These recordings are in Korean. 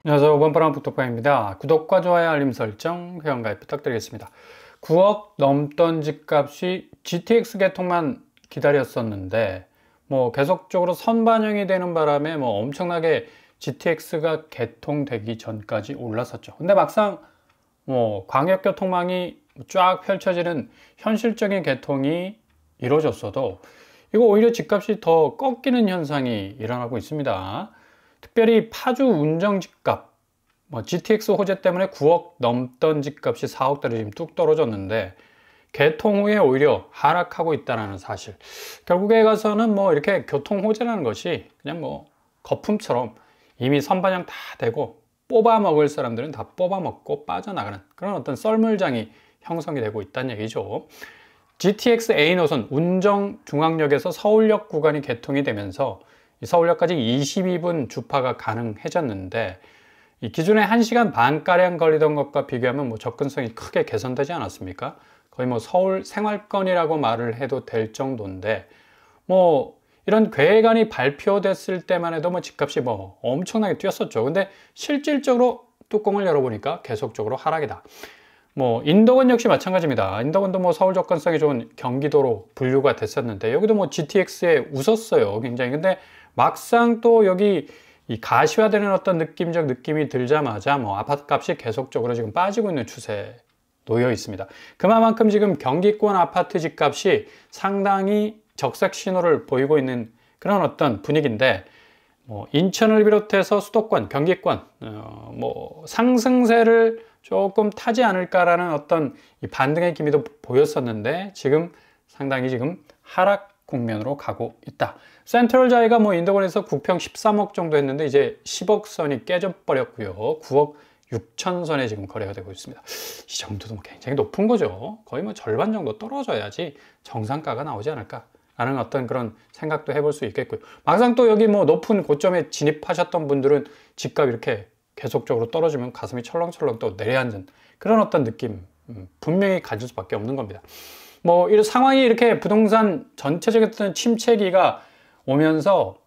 안녕하세요. 번번한 북토파입니다. 구독과 좋아요, 알림 설정, 회원가입 부탁드리겠습니다. 9억 넘던 집값이 GTX 개통만 기다렸었는데 계속적으로 선반영이 되는 바람에 엄청나게 GTX가 개통되기 전까지 올랐었죠. 근데 막상 광역교통망이 쫙 펼쳐지는 현실적인 개통이 이루어졌어도 이거 오히려 집값이 더 꺾이는 현상이 일어나고 있습니다. 특별히 파주 운정 집값, GTX 호재 때문에 9억 넘던 집값이 4억대로 지금 뚝 떨어졌는데 개통 후에 오히려 하락하고 있다는 사실. 결국에 가서는 이렇게 교통 호재라는 것이 그냥 거품처럼 이미 선반영 다 되고 뽑아 먹을 사람들은 다 뽑아 먹고 빠져나가는 그런 어떤 썰물장이 형성이 되고 있다는 얘기죠. GTX A 노선 운정 중앙역에서 서울역 구간이 개통이 되면서 서울역까지 22분 주파가 가능해졌는데 이 기존에 1시간 반가량 걸리던 것과 비교하면 접근성이 크게 개선되지 않았습니까? 거의 서울 생활권이라고 말을 해도 될 정도인데 이런 계획안이 발표됐을 때만 해도 집값이 엄청나게 뛰었었죠. 근데 실질적으로 뚜껑을 열어보니까 계속적으로 하락이다. 인덕원 역시 마찬가지입니다. 인덕원도 서울 접근성이 좋은 경기도로 분류가 됐었는데 여기도 GTX에 웃었어요. 굉장히. 근데 막상 또 여기 이 가시화되는 어떤 느낌적 느낌이 들자마자 아파트 값이 계속적으로 지금 빠지고 있는 추세에 놓여 있습니다. 그만큼 지금 경기권 아파트 집값이 상당히 적색 신호를 보이고 있는 그런 어떤 분위기인데 인천을 비롯해서 수도권, 경기권 상승세를 조금 타지 않을까라는 어떤 반등의 기미도 보였었는데 지금 상당히 지금 하락 국면으로 가고 있다. 센트럴 자이가 인덕원에서 9평 13억 정도 했는데 이제 10억 선이 깨져버렸고요. 9억 6천 선에 지금 거래가 되고 있습니다. 이 정도도 굉장히 높은 거죠. 거의 절반 정도 떨어져야지 정상가가 나오지 않을까 라는 어떤 그런 생각도 해볼 수 있겠고요. 막상 또 여기 높은 고점에 진입하셨던 분들은 집값 이렇게 계속적으로 떨어지면 가슴이 철렁철렁 또 내려앉는 그런 어떤 느낌 분명히 가질 수밖에 없는 겁니다. 이런 상황이 이렇게 부동산 전체적인 어떤 침체기가 오면서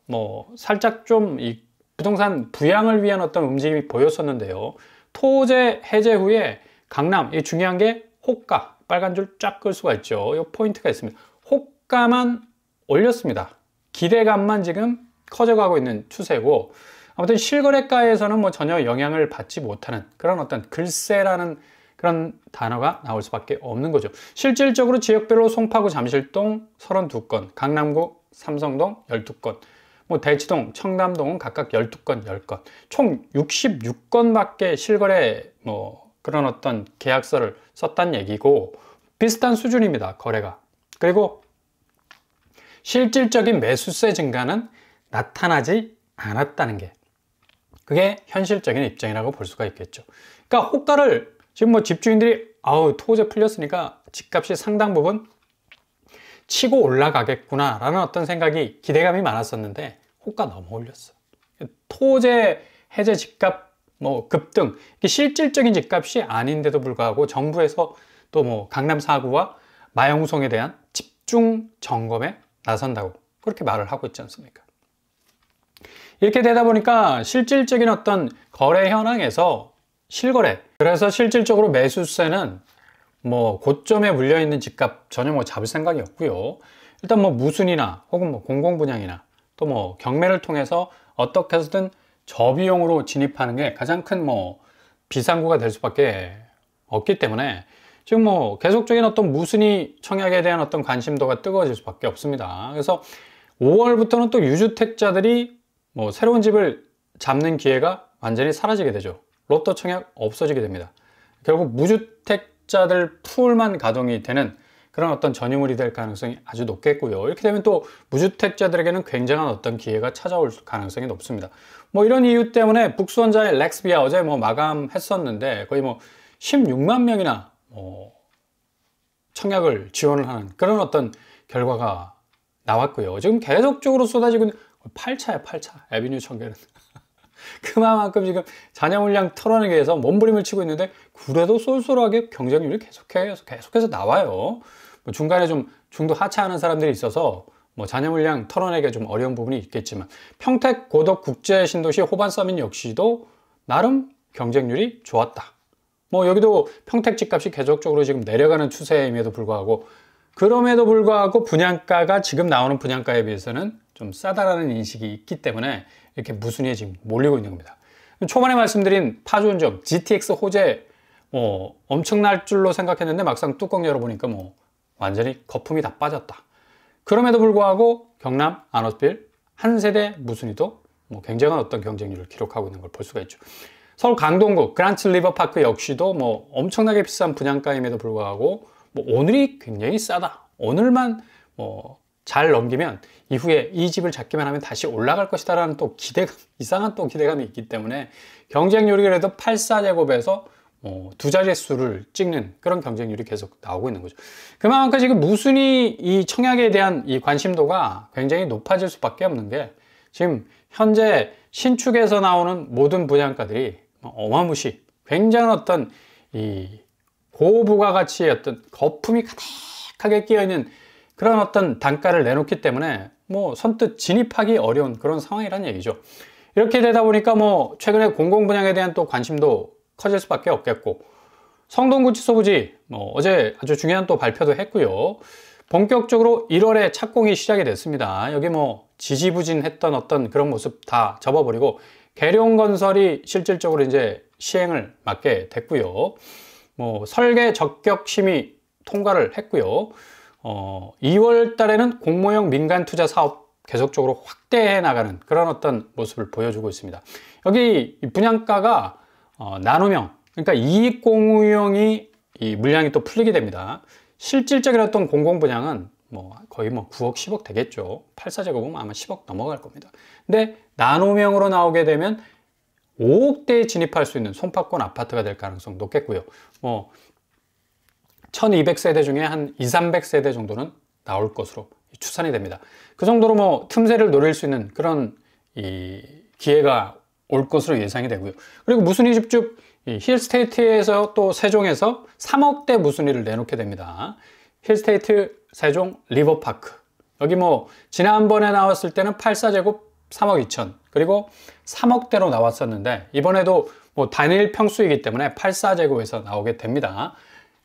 살짝 좀 이 부동산 부양을 위한 어떤 움직임이 보였었는데요. 토제 해제 후에 강남, 이 중요한 게 호가, 빨간 줄 쫙 끌 수가 있죠. 이 포인트가 있습니다. 호가만 올렸습니다. 기대감만 지금 커져가고 있는 추세고 아무튼 실거래가에서는 전혀 영향을 받지 못하는 그런 어떤 글쎄라는 그런 단어가 나올 수밖에 없는 거죠. 실질적으로 지역별로 송파구 잠실동 32건, 강남구 삼성동 12건, 대치동, 청담동은 각각 12건, 10건, 총 66건밖에 실거래 그런 어떤 계약서를 썼다는 얘기고 비슷한 수준입니다. 거래가. 그리고 실질적인 매수세 증가는 나타나지 않았다는 게 그게 현실적인 입장이라고 볼 수가 있겠죠. 그러니까 호가를 지금 집주인들이 토제 풀렸으니까 집값이 상당 부분 치고 올라가겠구나 라는 어떤 생각이 기대감이 많았었는데 호가 너무 올렸어. 토제 해제 집값 급등 실질적인 집값이 아닌데도 불구하고 정부에서 또 강남 4구와 마용성에 대한 집중 점검에 나선다고 그렇게 말을 하고 있지 않습니까? 이렇게 되다 보니까 실질적인 어떤 거래 현황에서 실거래, 그래서 실질적으로 매수세는 고점에 물려있는 집값 전혀 잡을 생각이 없고요. 일단 무순이나 혹은 공공분양이나 또 경매를 통해서 어떻게 해서든 저비용으로 진입하는 게 가장 큰 비상구가 될 수밖에 없기 때문에 지금 계속적인 어떤 무순이 청약에 대한 어떤 관심도가 뜨거워질 수밖에 없습니다. 그래서 5월부터는 또 유주택자들이 새로운 집을 잡는 기회가 완전히 사라지게 되죠. 로또 청약 없어지게 됩니다. 결국 무주택자들 풀만 가동이 되는 그런 어떤 전유물이 될 가능성이 아주 높겠고요. 이렇게 되면 또 무주택자들에게는 굉장한 어떤 기회가 찾아올 가능성이 높습니다. 이런 이유 때문에 북수원자의 렉스비아 어제 마감했었는데 거의 16만 명이나 청약을 지원을 하는 그런 어떤 결과가 나왔고요. 지금 계속적으로 쏟아지고 있는 8차야 8차 에비뉴 청결은 그만큼 지금 잔여 물량 털어내기 위해서 몸부림을 치고 있는데 그래도 쏠쏠하게 경쟁률이 계속해서 나와요. 중간에 좀 중도 하차하는 사람들이 있어서 잔여 물량 털어내기가 좀 어려운 부분이 있겠지만 평택 고덕 국제 신도시 호반 서민 역시도 나름 경쟁률이 좋았다. 뭐 여기도 평택 집값이 계속적으로 지금 내려가는 추세임에도 불구하고, 그럼에도 불구하고 분양가가 지금 나오는 분양가에 비해서는 좀 싸다라는 인식이 있기 때문에 이렇게 무순위에 지금 몰리고 있는 겁니다. 초반에 말씀드린 파주 운정 GTX 호재 뭐 엄청날 줄로 생각했는데 막상 뚜껑 열어보니까 뭐 완전히 거품이 다 빠졌다. 그럼에도 불구하고 경남 안호스빌 한 세대 무순위도 뭐 굉장한 어떤 경쟁률을 기록하고 있는 걸 볼 수가 있죠. 서울 강동구 그란츠 리버파크 역시도 뭐 엄청나게 비싼 분양가임에도 불구하고 뭐 오늘이 굉장히 싸다. 오늘만 뭐 잘 넘기면 이후에 이 집을 잡기만 하면 다시 올라갈 것이다 라는 또 이상한 또 기대감이 있기 때문에 경쟁률이 그래도 84제곱에서 두 자릿수를 찍는 그런 경쟁률이 계속 나오고 있는 거죠. 그만큼 지금 무순위 이 청약에 대한 이 관심도가 굉장히 높아질 수밖에 없는 게, 지금 현재 신축에서 나오는 모든 분양가들이 어마무시 굉장한 어떤 이 고부가가치의 어떤 거품이 가득하게 끼어있는 그런 어떤 단가를 내놓기 때문에 뭐 선뜻 진입하기 어려운 그런 상황이란 얘기죠. 이렇게 되다 보니까 뭐 최근에 공공분양에 대한 또 관심도 커질 수밖에 없겠고, 성동구치소 부지 뭐 어제 아주 중요한 또 발표도 했고요. 본격적으로 1월에 착공이 시작이 됐습니다. 여기 뭐 지지부진했던 어떤 그런 모습 다 접어버리고 계룡건설이 실질적으로 이제 시행을 맡게 됐고요. 뭐 설계 적격 심의 통과를 했고요. 2월 달에는 공모형 민간 투자 사업 계속적으로 확대해 나가는 그런 어떤 모습을 보여주고 있습니다. 여기 분양가가 나눔형, 그러니까 이익공유형이 이 물량이 또 풀리게 됩니다. 실질적인 어떤 공공분양은 뭐 거의 뭐 9억, 10억 되겠죠. 84제곱은 아마 10억 넘어갈 겁니다. 근데 나눔형으로 나오게 되면 5억대에 진입할 수 있는 손파권 아파트가 될 가능성 높겠고요. 뭐 1200세대 중에 한 2, 300세대 정도는 나올 것으로 추산이 됩니다. 그 정도로 뭐 틈새를 노릴 수 있는 그런 이 기회가 올 것으로 예상이 되고요. 그리고 무순위 집중 힐스테이트에서 또 세종에서 3억대 무순위를 내놓게 됩니다. 힐스테이트 세종 리버파크, 여기 뭐 지난번에 나왔을 때는 84제곱 3억 2천, 그리고 3억대로 나왔었는데 이번에도 뭐 단일 평수이기 때문에 84제곱에서 나오게 됩니다.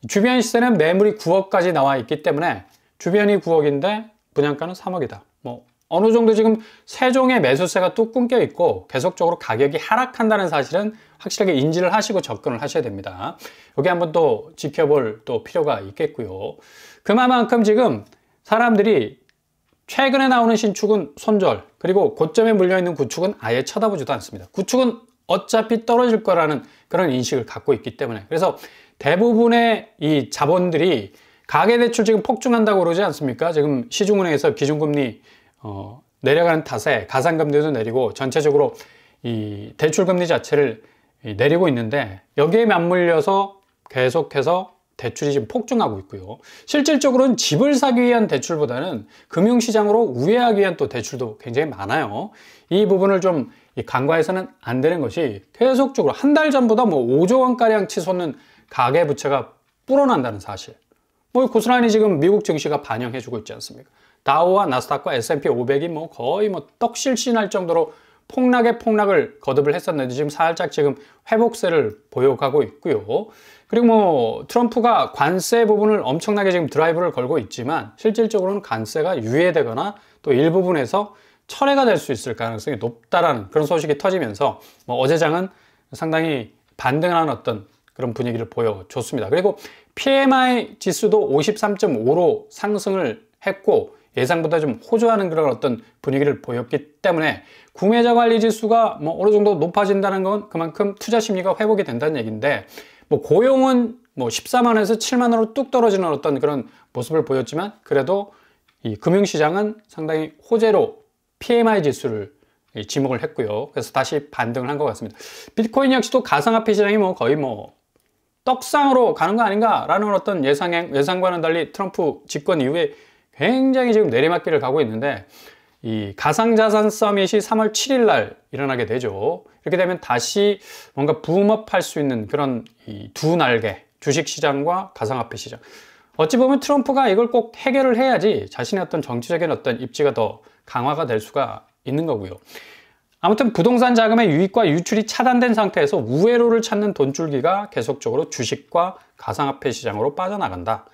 주변 시세는 매물이 9억까지 나와 있기 때문에 주변이 9억인데 분양가는 3억이다. 뭐 어느 정도 지금 세종의 매수세가 뚝 끊겨 있고 계속적으로 가격이 하락한다는 사실은 확실하게 인지를 하시고 접근을 하셔야 됩니다. 여기 한번 또 지켜볼 또 필요가 있겠고요. 그만큼 지금 사람들이 최근에 나오는 신축은 손절, 그리고 고점에 물려있는 구축은 아예 쳐다보지도 않습니다. 구축은 어차피 떨어질 거라는 그런 인식을 갖고 있기 때문에, 그래서 대부분의 이 자본들이 가계대출 지금 폭증한다고 그러지 않습니까? 지금 시중은행에서 기준금리 내려가는 탓에 가산금리도 내리고 전체적으로 이 대출금리 자체를 내리고 있는데, 여기에 맞물려서 계속해서 대출이 지금 폭증하고 있고요. 실질적으로는 집을 사기 위한 대출보다는 금융시장으로 우회하기 위한 또 대출도 굉장히 많아요. 이 부분을 좀 간과해서는 안 되는 것이, 계속적으로 한 달 전보다 뭐 5조 원가량 치솟는 가계부채가 불어난다는 사실. 뭐 고스란히 지금 미국 증시가 반영해주고 있지 않습니까? 다우와 나스닥과 S&P 500이 뭐 거의 뭐 떡실신할 정도로 폭락을 거듭을 했었는데 지금 살짝 지금 회복세를 보여가고 있고요. 그리고 뭐 트럼프가 관세 부분을 엄청나게 지금 드라이브를 걸고 있지만 실질적으로는 관세가 유예되거나 또 일부분에서 철회가 될 수 있을 가능성이 높다라는 그런 소식이 터지면서 뭐 어제장은 상당히 반등하는 어떤 그런 분위기를 보여줬습니다. 그리고 PMI 지수도 53.5로 상승을 했고 예상보다 좀 호조하는 그런 어떤 분위기를 보였기 때문에 구매자 관리 지수가 뭐 어느 정도 높아진다는 건 그만큼 투자 심리가 회복이 된다는 얘기인데, 뭐 고용은 뭐 14만원에서 7만원으로 뚝 떨어지는 어떤 그런 모습을 보였지만 그래도 이 금융시장은 상당히 호재로 PMI 지수를 지목을 했고요. 그래서 다시 반등을 한 것 같습니다. 비트코인 역시도 가상화폐 시장이 뭐 거의 뭐 떡상으로 가는 거 아닌가라는 어떤 예상과는 달리 트럼프 집권 이후에 굉장히 지금 내리막길을 가고 있는데, 이 가상자산 서밋이 3월 7일 날 일어나게 되죠. 이렇게 되면 다시 뭔가 붐업할 수 있는 그런 이 두 날개, 주식시장과 가상화폐 시장. 어찌 보면 트럼프가 이걸 꼭 해결을 해야지 자신의 어떤 정치적인 어떤 입지가 더 강화가 될 수가 있는 거고요. 아무튼 부동산 자금의 유입과 유출이 차단된 상태에서 우회로를 찾는 돈줄기가 계속적으로 주식과 가상화폐 시장으로 빠져나간다.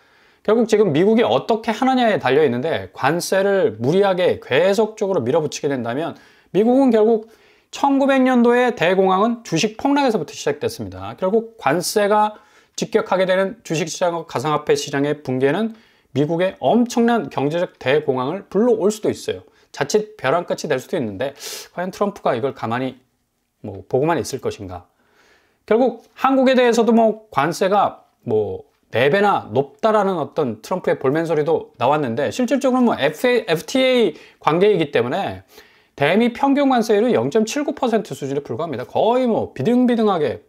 결국 지금 미국이 어떻게 하느냐에 달려 있는데, 관세를 무리하게 계속적으로 밀어붙이게 된다면 미국은 결국 1900년도에 대공황은 주식 폭락에서부터 시작됐습니다. 결국 관세가 직격하게 되는 주식시장과 가상화폐 시장의 붕괴는 미국의 엄청난 경제적 대공황을 불러올 수도 있어요. 자칫 벼랑 끝이 될 수도 있는데, 과연 트럼프가 이걸 가만히 보고만 있을 것인가. 결국 한국에 대해서도 관세가 4배나 높다라는 어떤 트럼프의 볼멘소리도 나왔는데, 실질적으로는 FTA 관계이기 때문에 대미 평균 관세율은 0.79% 수준에 불과합니다. 거의 비등비등하게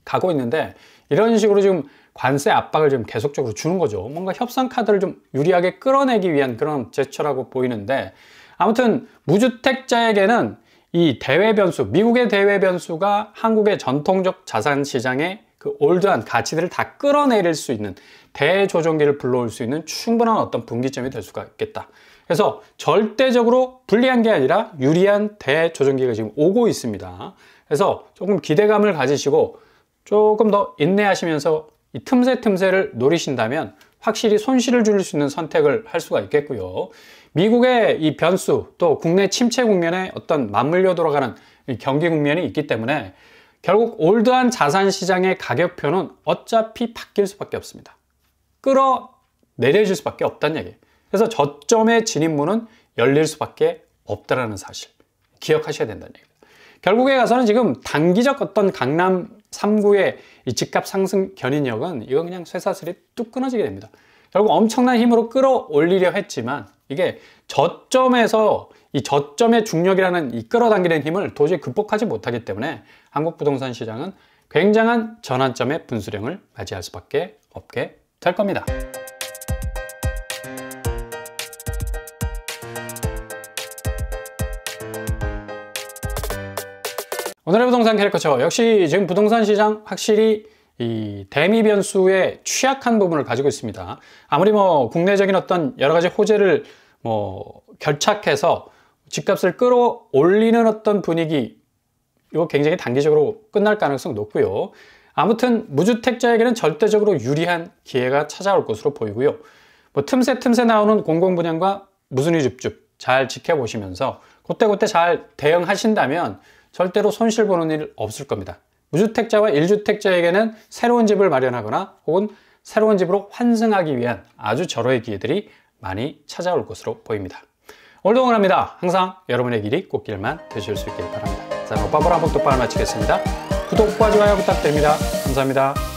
가고 있는데, 이런 식으로 지금 관세 압박을 좀 계속적으로 주는 거죠. 뭔가 협상 카드를 좀 유리하게 끌어내기 위한 그런 제스처라고 보이는데, 아무튼 무주택자에게는 이 대외 변수, 미국의 대외 변수가 한국의 전통적 자산 시장의 그 올드한 가치들을 다 끌어내릴 수 있는 대조정기를 불러올 수 있는 충분한 어떤 분기점이 될 수가 있겠다. 그래서 절대적으로 불리한 게 아니라 유리한 대조정기가 지금 오고 있습니다. 그래서 조금 기대감을 가지시고 조금 더 인내하시면서 이 틈새를 노리신다면 확실히 손실을 줄일 수 있는 선택을 할 수가 있겠고요. 미국의 이 변수, 또 국내 침체 국면에 어떤 맞물려 돌아가는 이 경기 국면이 있기 때문에 결국 올드한 자산 시장의 가격표는 어차피 바뀔 수밖에 없습니다. 끌어내려질 수밖에 없다는 얘기예요. 그래서 저점의 진입문은 열릴 수밖에 없다는 사실 기억하셔야 된다는 얘기입니다. 결국에 가서는 지금 단기적 어떤 강남 3구의 이 집값 상승 견인력은 이건 그냥 쇠사슬이 뚝 끊어지게 됩니다. 결국 엄청난 힘으로 끌어올리려 했지만 이게 저점에서 이 저점의 중력이라는 이 끌어당기는 힘을 도저히 극복하지 못하기 때문에 한국 부동산 시장은 굉장한 전환점의 분수령을 맞이할 수밖에 없게 될 겁니다. 오늘의 부동산 캐릭터처 역시 지금 부동산 시장 확실히 이 대미 변수에 취약한 부분을 가지고 있습니다. 아무리 국내적인 어떤 여러 가지 호재를 결착해서 집값을 끌어올리는 어떤 분위기, 이거 굉장히 단기적으로 끝날 가능성 높고요. 아무튼 무주택자에게는 절대적으로 유리한 기회가 찾아올 것으로 보이고요. 틈새 나오는 공공분양과 무순위 줍줍 잘 지켜보시면서 그때 잘 대응하신다면 절대로 손실 보는 일 없을 겁니다. 무주택자와 1주택자에게는 새로운 집을 마련하거나 혹은 새로운 집으로 환승하기 위한 아주 절호의 기회들이 많이 찾아올 것으로 보입니다. 오늘도 응원합니다. 항상 여러분의 길이 꽃길만 되실 수 있길 바랍니다. 자, 오빠보라 복덕방을 마치겠습니다. 구독과 좋아요 부탁드립니다. 감사합니다.